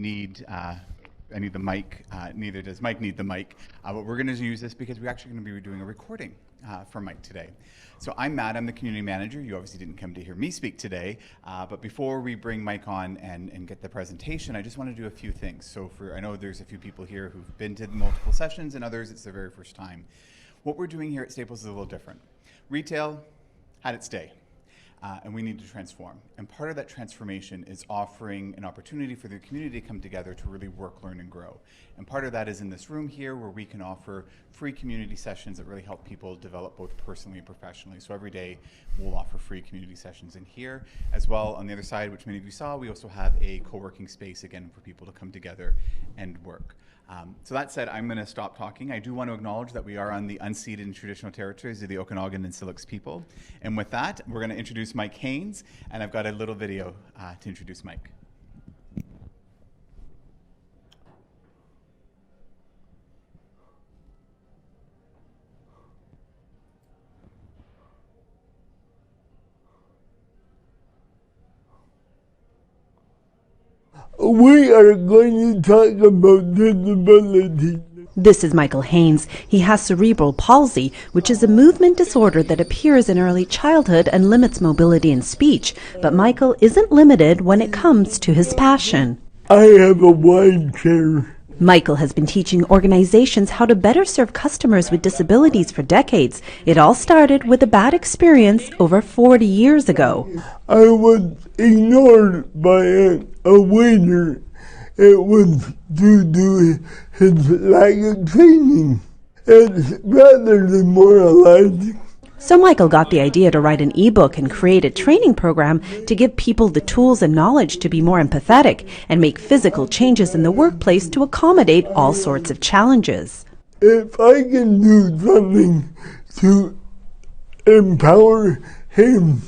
need I need the mic. Neither does Mike need the mic. But we're going to use this because we're actually going to be doing a recording for Mike today. So I'm Matt. I'm the community manager. You obviously didn't come to hear me speak today. But before we bring Mike on and get the presentation, I just want to do a few things. So I know there's a few people here who've been to multiple sessions, and others it's their very first time. What we're doing here at Staples is a little different. Retail had its day. And we need to transform. And part of that transformation is offering an opportunity for the community to come together to really work, learn, and grow. And part of that is in this room here where we can offer free community sessions that really help people develop both personally and professionally. So every day we'll offer free community sessions in here. As well, on the other side, which many of you saw, we also have a co-working space, again, for people to come together and work. So that said, I'm going to stop talking. I do want to acknowledge that we are on the unceded and traditional territories of the Okanagan and Syilx people. And with that, we're going to introduce Mike Haines, and I've got a little video to introduce Mike. We are going to talk about disability. This is Michael Haines. He has cerebral palsy, which is a movement disorder that appears in early childhood and limits mobility and speech. But Michael isn't limited when it comes to his passion. I have a wide chair. Michael has been teaching organizations how to better serve customers with disabilities for decades. It all started with a bad experience over 40 years ago. I was ignored by a waiter. It was due to his lack of training. It's rather demoralizing. So Michael got the idea to write an ebook and create a training program to give people the tools and knowledge to be more empathetic and make physical changes in the workplace to accommodate all sorts of challenges. If I can do something to empower him,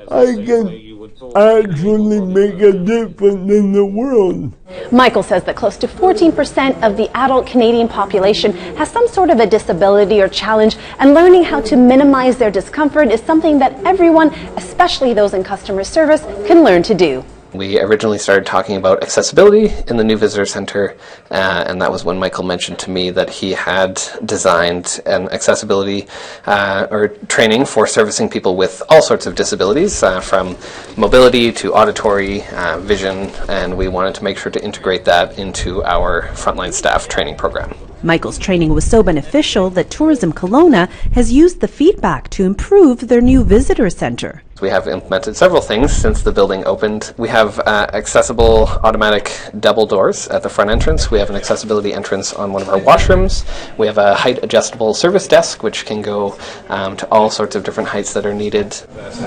I can actually make a difference in the world. Michael says that close to 14% of the adult Canadian population has some sort of a disability or challenge, and learning how to minimize their discomfort is something that everyone, especially those in customer service, can learn to do. We originally started talking about accessibility in the new visitor center, and that was when Michael mentioned to me that he had designed an accessibility or training for servicing people with all sorts of disabilities, from mobility to auditory, vision, and we wanted to make sure to integrate that into our frontline staff training program. Michael's training was so beneficial that Tourism Kelowna has used the feedback to improve their new visitor center. We have implemented several things since the building opened. We have accessible automatic double doors at the front entrance. We have an accessibility entrance on one of our washrooms. We have a height adjustable service desk which can go to all sorts of different heights that are needed.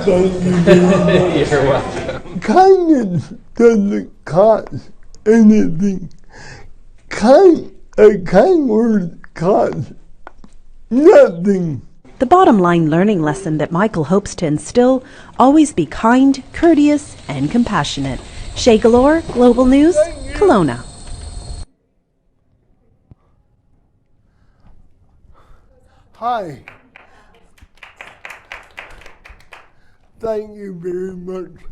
You're welcome. Kindness doesn't cost anything. A kind word costs nothing. The bottom line learning lesson that Michael hopes to instill: always be kind, courteous, and compassionate. Shay Galore, Global News, Kelowna. Hi. Thank you very much.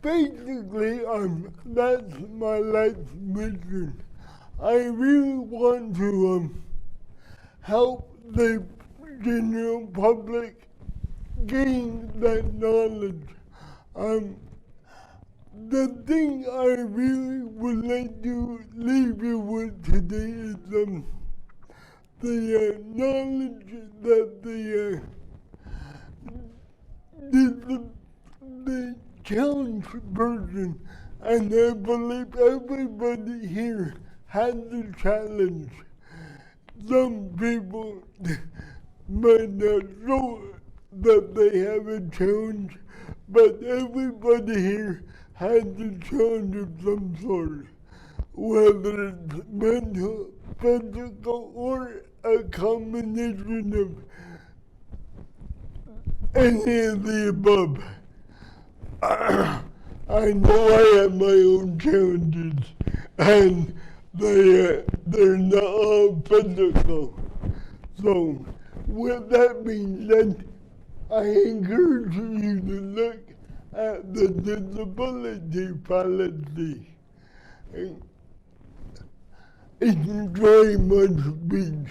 Basically, that's my life's mission. I really want to help the general public gain that knowledge. The thing I really would like to leave you with today is the knowledge that the challenged person, and I believe everybody here has a challenge. Some people might not know that they have a challenge, but everybody here has a challenge of some sort, whether it's mental, physical, or a combination of any of the above. I know I have my own challenges, and they're not all physical. So, with that being said, I encourage you to look at the disability policy enjoy my speech.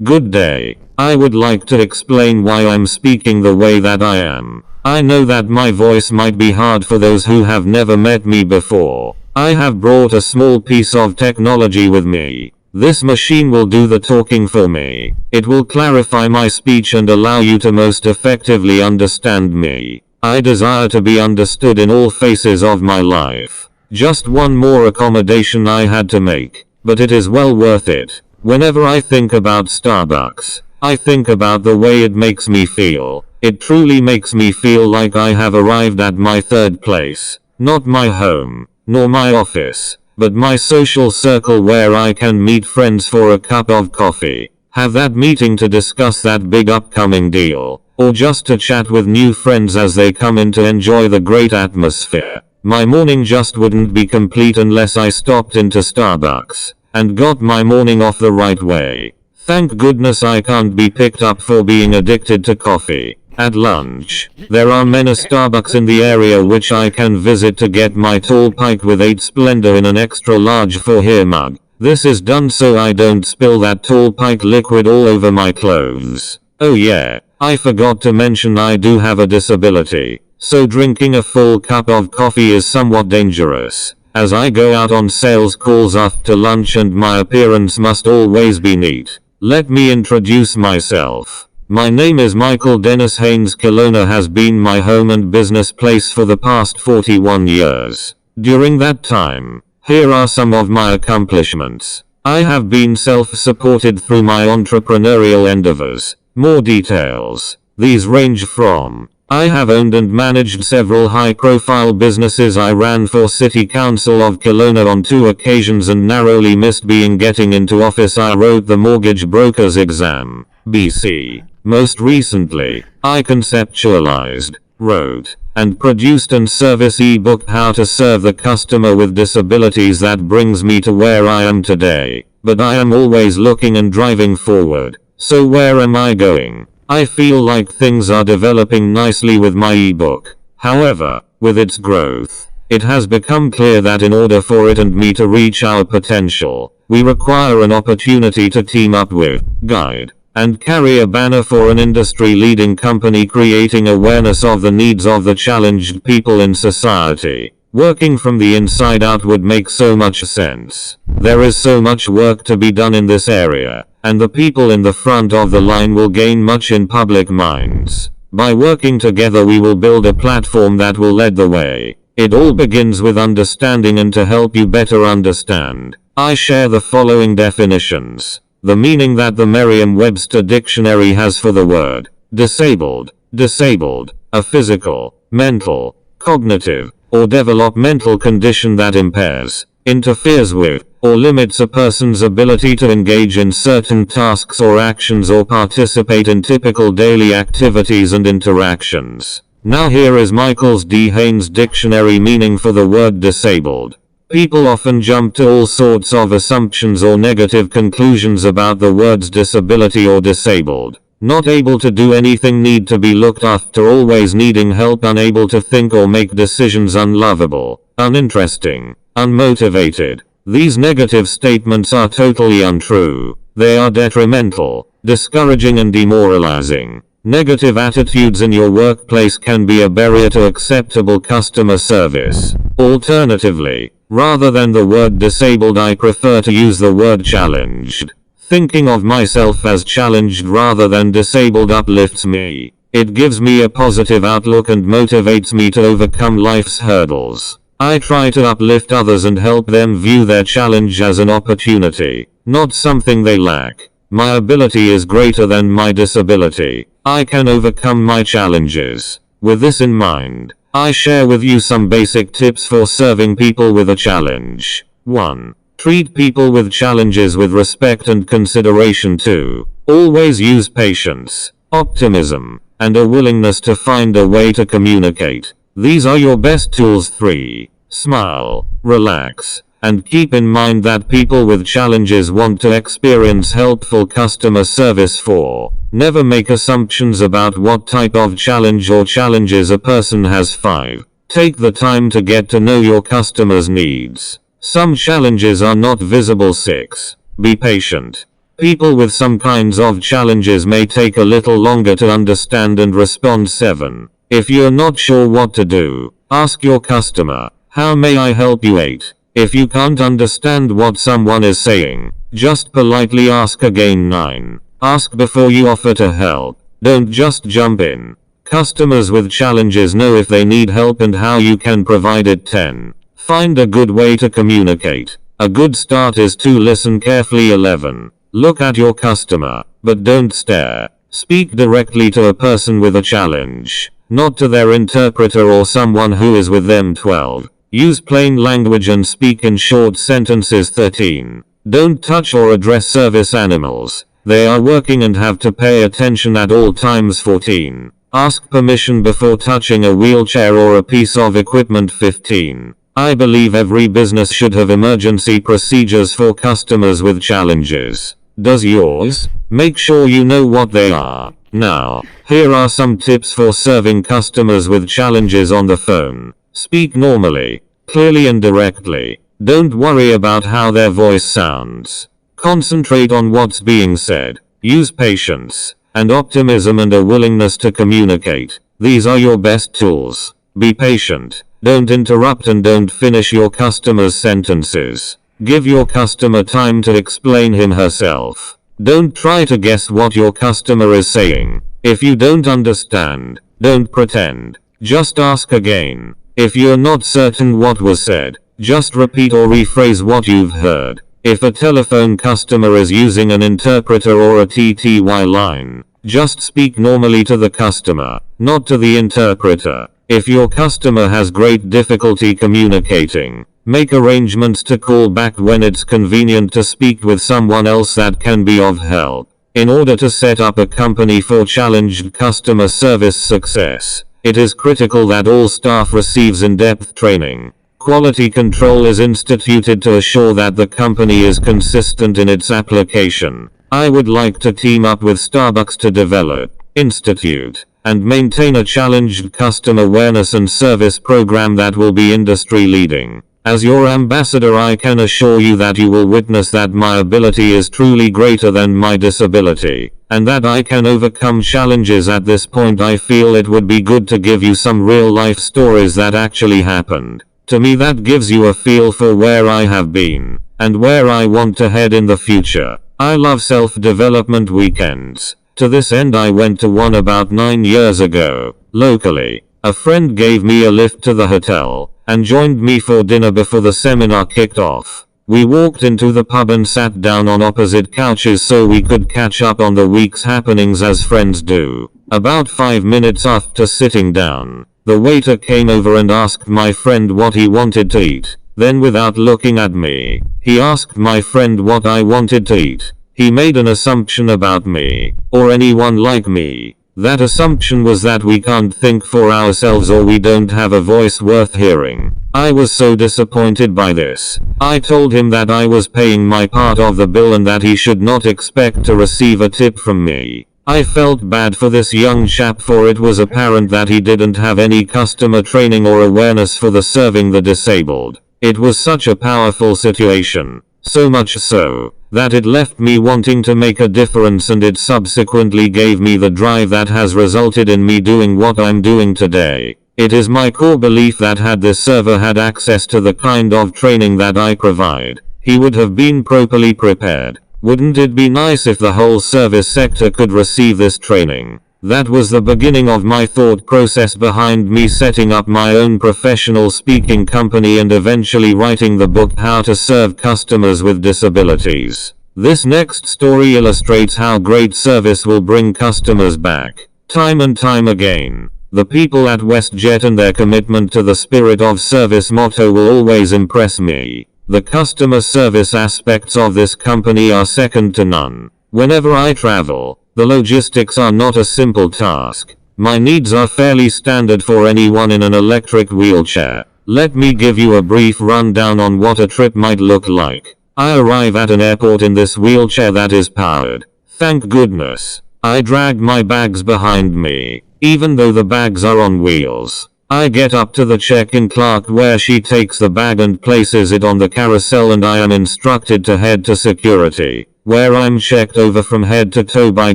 Good day. I would like to explain why I'm speaking the way that I am. I know that my voice might be hard for those who have never met me before. I have brought a small piece of technology with me. This machine will do the talking for me. It will clarify my speech and allow you to most effectively understand me. I desire to be understood in all phases of my life. Just one more accommodation I had to make, but it is well worth it. Whenever I think about Starbucks, I think about the way it makes me feel. It truly makes me feel like I have arrived at my third place. Not my home, nor my office, but my social circle where I can meet friends for a cup of coffee, have that meeting to discuss that big upcoming deal, or just to chat with new friends as they come in to enjoy the great atmosphere. My morning just wouldn't be complete unless I stopped into Starbucks and got my morning off the right way. Thank goodness I can't be picked up for being addicted to coffee. At lunch, there are many Starbucks in the area which I can visit to get my tall pike with 8 Splendor in an extra large for here mug. This is done so I don't spill that tall pike liquid all over my clothes. Oh yeah, I forgot to mention I do have a disability, so drinking a full cup of coffee is somewhat dangerous, as I go out on sales calls after lunch and my appearance must always be neat. Let me introduce myself. My name is Michael Dennis Haines. Kelowna has been my home and business place for the past 41 years. During that time, here are some of my accomplishments. I have been self-supported through my entrepreneurial endeavors. More details. These range from: I have owned and managed several high-profile businesses. I ran for City Council of Kelowna on 2 occasions and narrowly missed getting into office. I wrote the mortgage broker's exam, BC. Most recently, I conceptualized, wrote, and produced an service ebook, How to Serve the Customer with Disabilities, that brings me to where I am today. But I am always looking and driving forward. So where am I going? I feel like things are developing nicely with my ebook. However, with its growth, it has become clear that in order for it and me to reach our potential, we require an opportunity to team up with, guide, and carry a banner for an industry-leading company, creating awareness of the needs of the challenged people in society. Working from the inside out would make so much sense. There is so much work to be done in this area, and the people in the front of the line will gain much in public minds. By working together we will build a platform that will lead the way. It all begins with understanding, and to help you better understand, I share the following definitions. The meaning that the Merriam-Webster dictionary has for the word disabled. Disabled, a physical, mental, cognitive, or developmental condition that impairs, interferes with, or limits a person's ability to engage in certain tasks or actions or participate in typical daily activities and interactions. Now here is Michael's D. Haines dictionary meaning for the word disabled. People often jump to all sorts of assumptions or negative conclusions about the words disability or disabled. Not able to do anything, need to be looked after, always needing help, unable to think or make decisions, unlovable, uninteresting, unmotivated. These negative statements are totally untrue. They are detrimental, discouraging and demoralizing. Negative attitudes in your workplace can be a barrier to acceptable customer service. Alternatively, rather than the word disabled, I prefer to use the word challenged. Thinking of myself as challenged rather than disabled uplifts me. It gives me a positive outlook and motivates me to overcome life's hurdles. I try to uplift others and help them view their challenge as an opportunity, not something they lack. My ability is greater than my disability. I can overcome my challenges. With this in mind, I share with you some basic tips for serving people with a challenge. 1. Treat people with challenges with respect and consideration. 2. Always use patience, optimism, and a willingness to find a way to communicate. These are your best tools. 3. Smile, relax, and keep in mind that people with challenges want to experience helpful customer service. 4. Never make assumptions about what type of challenge or challenges a person has. 5. Take the time to get to know your customers' needs. Some challenges are not visible. 6. Be patient. People with some kinds of challenges may take a little longer to understand and respond. 7. If you're not sure what to do, ask your customer, "How may I help you?" 8. If you can't understand what someone is saying, just politely ask again. 9. Ask before you offer to help. Don't just jump in. Customers with challenges know if they need help and how you can provide it. 10. Find a good way to communicate. A good start is to listen carefully. 11. Look at your customer, but don't stare. Speak directly to a person with a challenge, not to their interpreter or someone who is with them. 12. Use plain language and speak in short sentences. 13. Don't touch or address service animals. They are working and have to pay attention at all times. 14. Ask permission before touching a wheelchair or a piece of equipment. 15. I believe every business should have emergency procedures for customers with challenges. Does yours? Make sure you know what they are. Now, here are some tips for serving customers with challenges on the phone. Speak normally, clearly and directly. Don't worry about how their voice sounds. Concentrate on what's being said. Use patience and optimism and a willingness to communicate. These are your best tools. Be patient. Don't interrupt and don't finish your customer's sentences. Give your customer time to explain him herself. Don't try to guess what your customer is saying. If you don't understand, don't pretend. Just ask again. If you're not certain what was said, just repeat or rephrase what you've heard. If a telephone customer is using an interpreter or a TTY line, just speak normally to the customer, not to the interpreter. If your customer has great difficulty communicating, make arrangements to call back when it's convenient to speak with someone else that can be of help. In order to set up a company for challenged customer service success, it is critical that all staff receives in-depth training. Quality control is instituted to assure that the company is consistent in its application. I would like to team up with Starbucks to develop, institute, and maintain a challenged customer awareness and service program that will be industry leading. As your ambassador, I can assure you that you will witness that my ability is truly greater than my disability, and that I can overcome challenges. At this point, I feel it would be good to give you some real life stories that actually happened. To me, that gives you a feel for where I have been, and where I want to head in the future. I love self-development weekends. To this end, I went to one about 9 years ago, locally. A friend gave me a lift to the hotel, and joined me for dinner before the seminar kicked off. We walked into the pub and sat down on opposite couches so we could catch up on the week's happenings as friends do. About 5 minutes after sitting down, the waiter came over and asked my friend what he wanted to eat. Then, without looking at me, he asked my friend what I wanted to eat. He made an assumption about me, or anyone like me. That assumption was that we can't think for ourselves or we don't have a voice worth hearing. I was so disappointed by this. I told him that I was paying my part of the bill and that he should not expect to receive a tip from me. I felt bad for this young chap, for it was apparent that he didn't have any customer training or awareness for the serving the disabled. It was such a powerful situation. So much so, that it left me wanting to make a difference, and it subsequently gave me the drive that has resulted in me doing what I'm doing today. It is my core belief that had this server had access to the kind of training that I provide, he would have been properly prepared. Wouldn't it be nice if the whole service sector could receive this training? That was the beginning of my thought process behind me setting up my own professional speaking company and eventually writing the book How to Serve Customers with Disabilities. This next story illustrates how great service will bring customers back, time and time again. The people at WestJet and their commitment to the spirit of service motto will always impress me. The customer service aspects of this company are second to none. Whenever I travel, the logistics are not a simple task. My needs are fairly standard for anyone in an electric wheelchair. Let me give you a brief rundown on what a trip might look like. I arrive at an airport in this wheelchair that is powered. Thank goodness. I drag my bags behind me, even though the bags are on wheels. I get up to the check-in clerk where she takes the bag and places it on the carousel, and I am instructed to head to security, where I'm checked over from head to toe by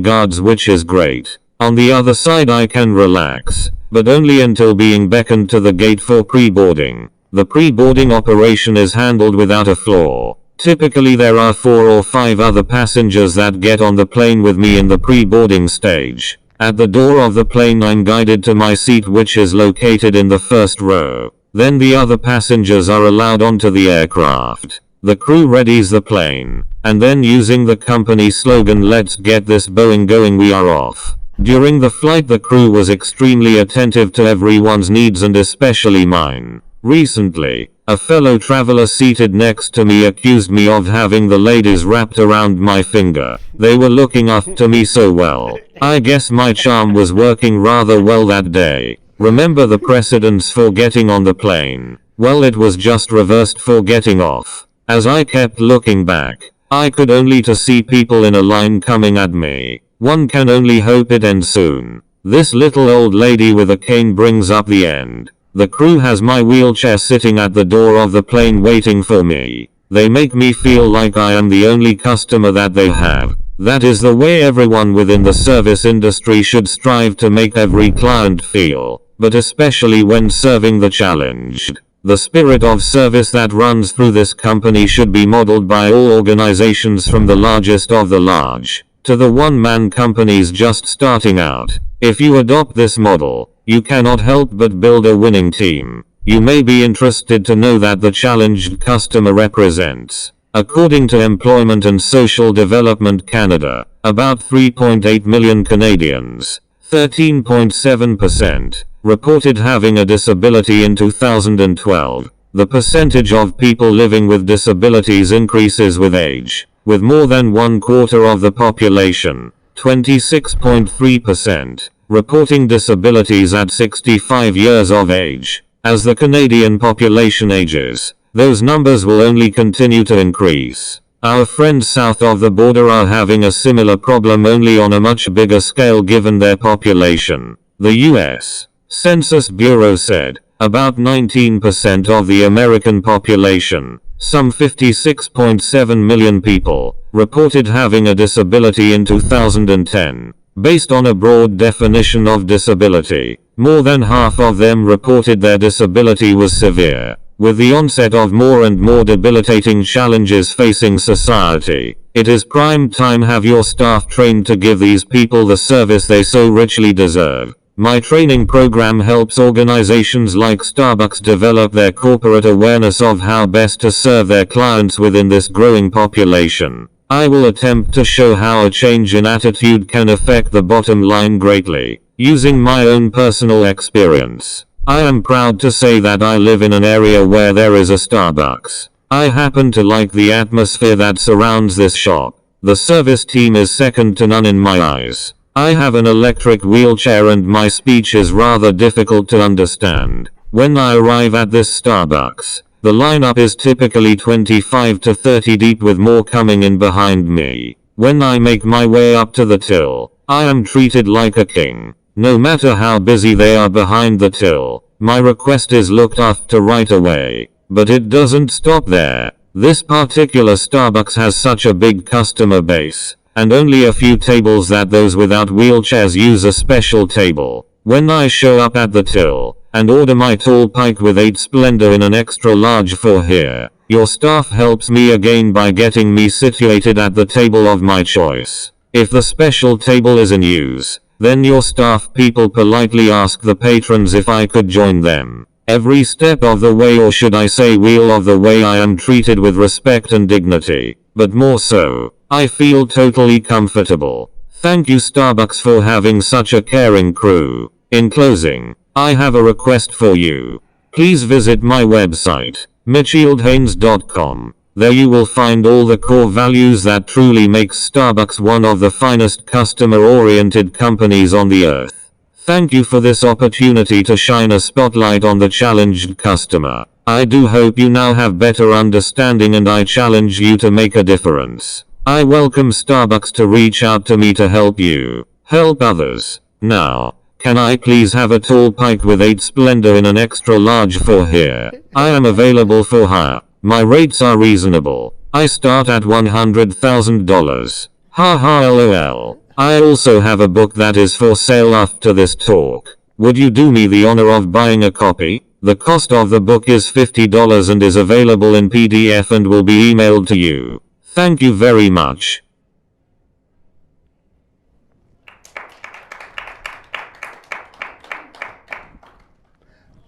guards, which is great. On the other side I can relax, but only until being beckoned to the gate for pre-boarding. The pre-boarding operation is handled without a flaw. Typically there are 4 or 5 other passengers that get on the plane with me in the pre-boarding stage. At the door of the plane I'm guided to my seat, which is located in the first row. Then the other passengers are allowed onto the aircraft. The crew readies the plane, and then using the company slogan "Let's get this Boeing going," we are off. During the flight the crew was extremely attentive to everyone's needs and especially mine. Recently, a fellow traveler seated next to me accused me of having the ladies wrapped around my finger. They were looking after me so well. I guess my charm was working rather well that day. Remember the precedence for getting on the plane? Well, it was just reversed for getting off. As I kept looking back, I could only to see people in a line coming at me. One can only hope it ends soon. This little old lady with a cane brings up the end. The crew has my wheelchair sitting at the door of the plane waiting for me. They make me feel like I am the only customer that they have. That is the way everyone within the service industry should strive to make every client feel, but especially when serving the challenged. The spirit of service that runs through this company should be modeled by all organizations, from the largest of the large to the one-man companies just starting out. If you adopt this model, you cannot help but build a winning team. You may be interested to know that the challenged customer represents, according to Employment and Social Development Canada, about 3.8 million Canadians. 13.7% reported having a disability in 2012. The percentage of people living with disabilities increases with age, with more than 1/4 of the population, 26.3%, reporting disabilities at 65 years of age. As the Canadian population ages, those numbers will only continue to increase. Our friends south of the border are having a similar problem, only on a much bigger scale given their population. The U.S. Census Bureau said about 19% of the American population, some 56.7 million people, reported having a disability in 2010. Based on a broad definition of disability, more than half of them reported their disability was severe. With the onset of more and more debilitating challenges facing society, it is prime time have your staff trained to give these people the service they so richly deserve. My training program helps organizations like Starbucks develop their corporate awareness of how best to serve their clients within this growing population. I will attempt to show how a change in attitude can affect the bottom line greatly, using my own personal experience. I am proud to say that I live in an area where there is a Starbucks. I happen to like the atmosphere that surrounds this shop. The service team is second to none in my eyes. I have an electric wheelchair and my speech is rather difficult to understand. When I arrive at this Starbucks, the lineup is typically 25 to 30 deep, with more coming in behind me. When I make my way up to the till, I am treated like a king. No matter how busy they are behind the till, my request is looked after right away. But it doesn't stop there. This particular Starbucks has such a big customer base, and only a few tables that those without wheelchairs use a special table. When I show up at the till, and order my tall pike with 8 Splendor in an extra large for here, your staff helps me again by getting me situated at the table of my choice. If the special table is in use, then your staff people politely ask the patrons if I could join them. Every step of the way, or should I say wheel of the way, I am treated with respect and dignity, but more so, I feel totally comfortable. Thank you Starbucks for having such a caring crew. In closing, I have a request for you. Please visit my website, mitchieldhaines.com. There you will find all the core values that truly makes Starbucks one of the finest customer-oriented companies on the earth. Thank you for this opportunity to shine a spotlight on the challenged customer. I do hope you now have better understanding, and I challenge you to make a difference. I welcome Starbucks to reach out to me to help you help others. Now, Can I please have a tall pike with 8 splendor in an extra large for here? I am available for hire. My rates are reasonable. I start at $100,000. Ha ha lol. I also have a book that is for sale after this talk. Would you do me the honor of buying a copy? The cost of the book is $50 and is available in PDF and will be emailed to you. Thank you very much.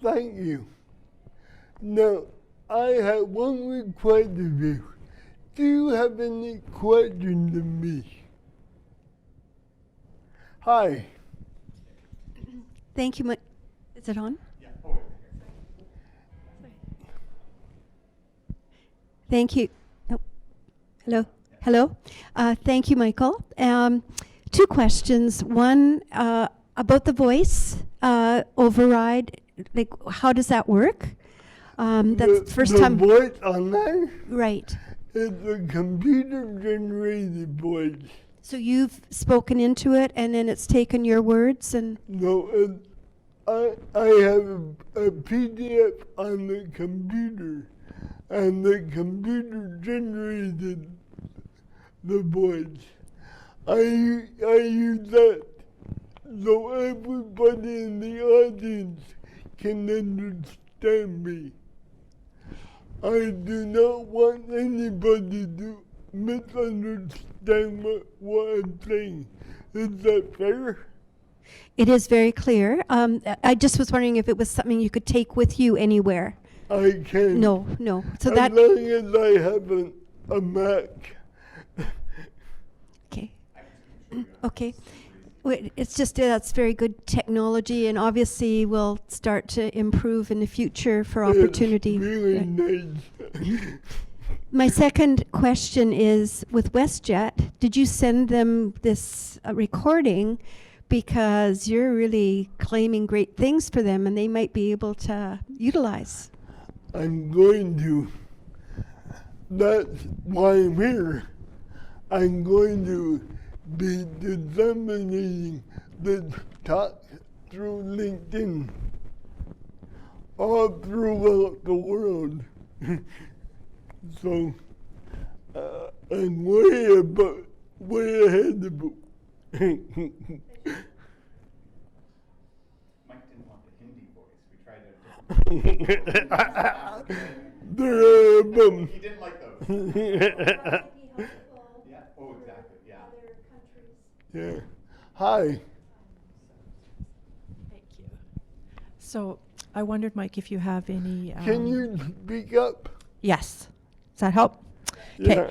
Thank you. Now, I have one request of you. Do you have any questions of me? Hi. Thank you. Is it on? Thank you. Oh, hello. Hello. Thank you, Michael. 2 questions. One about the voice override. Like, how does that work? That's the first time. The voice online Right. is a computer-generated voice. So you've spoken into it, and then it's taken your words and. No, I have a PDF on the computer, and the computer generated the voice. I use that so everybody in the audience can understand me. I do not want anybody to misunderstand what I'm saying. Is that fair? It is very clear. I just was wondering if it was something you could take with you anywhere. I can. No. So as that. long as I have a Mac. Okay. Okay. Wait, it's just that's very good technology, and obviously will start to improve in the future for opportunity. It's really Right. nice. My second question is, with WestJet, did you send them this recording because you're really claiming great things for them and they might be able to utilize? I'm going to. That's why I'm here. I'm going to be disseminating this talk through LinkedIn all throughout the world. So I'm way ahead of it. Mike didn't want the Hindi voice. We tried to. He didn't like those. Yeah. Oh, exactly. Yeah. Yeah. Hi. Thank you. So I wondered, Mike, if you have any. Can you speak up? Yes. Does that help? Okay. Yeah.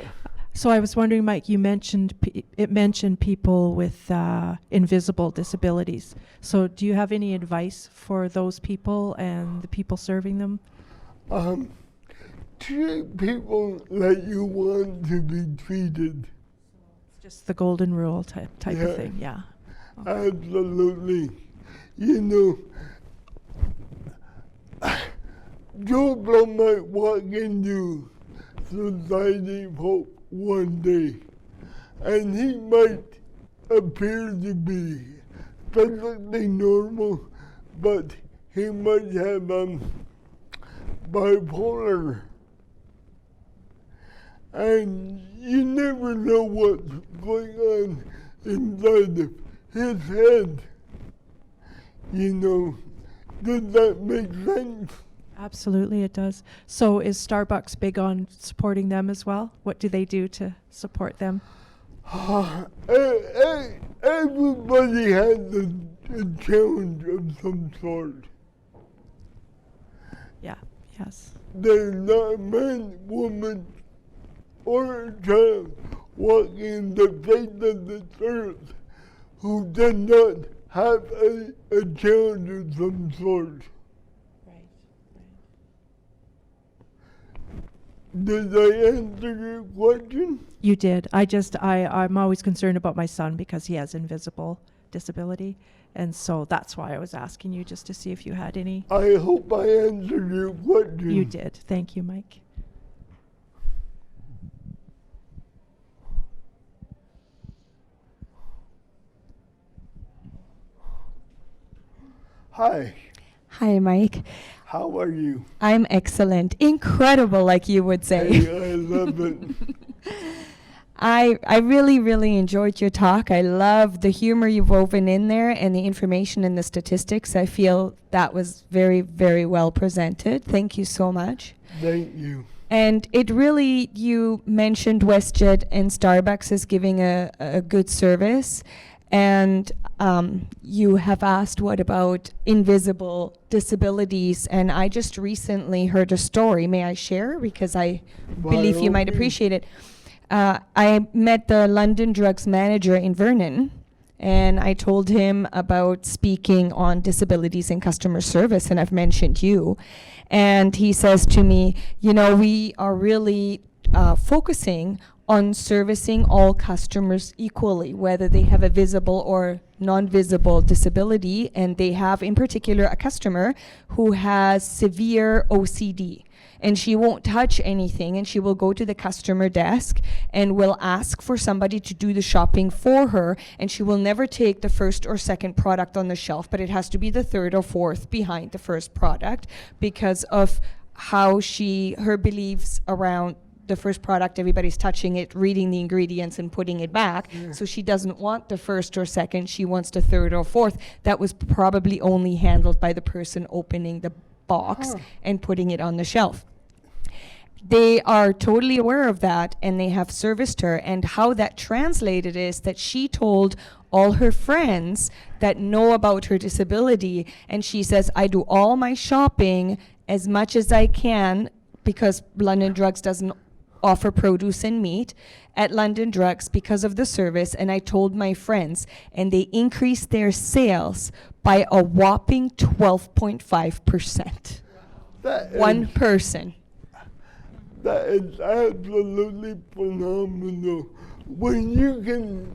So I was wondering, Mike, you mentioned it mentioned people with invisible disabilities. So do you have any advice for those people and the people serving them? Treat people like you want to be treated. It's just the golden rule type Yeah. of thing. Yeah. Absolutely. You know, Joe Blow might walk into Society of Hope one day, and he might appear to be perfectly normal, but he might have bipolar. And you never know what's going on inside of his head. You know, does that make sense? Absolutely, it does. So is Starbucks big on supporting them as well? What do they do to support them? Everybody has a challenge of some sort. Yeah. Yes. There's not a man, woman, or a child walking the face of this earth who does not have a challenge of some sort. Right. Did I answer your question? You did. I'm always concerned about my son because he has invisible disability. And so that's why I was asking you, just to see if you had any. I hope I answered your question. You did. Thank you, Mike. Hi, Hi, Mike. how are you? I'm excellent. Incredible, like you would say. Hey, I love it. I really, really enjoyed your talk. I love the humor you've woven in there and the information and the statistics. I feel that was very, very well presented. Thank you so much. Thank you. And it really, you mentioned WestJet and Starbucks as giving a good service. And you have asked what about invisible disabilities. And I just recently heard a story. May I share? Because I believe you might appreciate it. I met the London Drugs manager in Vernon, and I told him about speaking on disabilities in customer service, and I've mentioned you. And he says to me, you know, we are really focusing on servicing all customers equally, whether they have a visible or non-visible disability, and they have in particular a customer who has severe OCD. And she won't touch anything, and she will go to the customer desk and will ask for somebody to do the shopping for her, and she will never take the first or second product on the shelf, but it has to be the third or fourth behind the first product because of how her beliefs around the first product, everybody's touching it, reading the ingredients and putting it back. Yeah. So she doesn't want the first or second, she wants the third or fourth. That was probably only handled by the person opening the box and putting it on the shelf. They are totally aware of that, and they have serviced her. And how that translated is that she told all her friends that know about her disability, and she says, I do all my shopping as much as I can because London Drugs doesn't offer produce and meat at London Drugs because of the service, and I told my friends, and they increased their sales by a whopping 12.5%. One person. That is absolutely phenomenal. When you can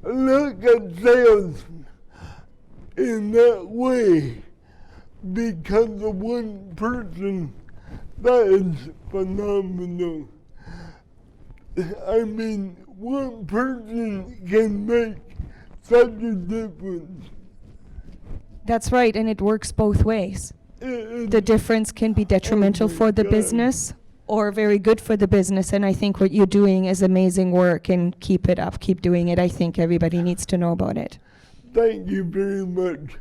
look at sales in that way because of one person, that is phenomenal. I mean, one person can make such a difference. That's right, and it works both ways. The difference can be detrimental for the business or very good for the business, and I think what you're doing is amazing work, and keep it up, keep doing it. I think everybody needs to know about it. Thank you very much.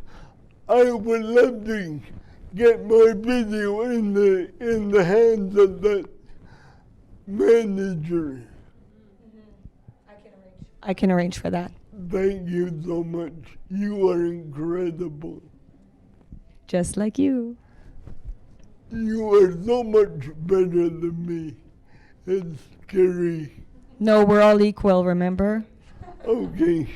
I would love to get my video in the hands of that manager. I can arrange for that. Thank you so much. You are incredible. Just like you. You are so much better than me. It's scary. No, we're all equal, remember? Okay.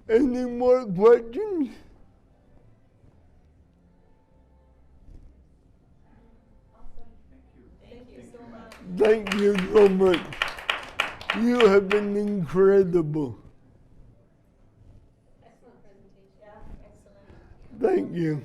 Any more questions? Thank you so much. You have been incredible. Excellent presentation. Yeah, excellent. Thank you.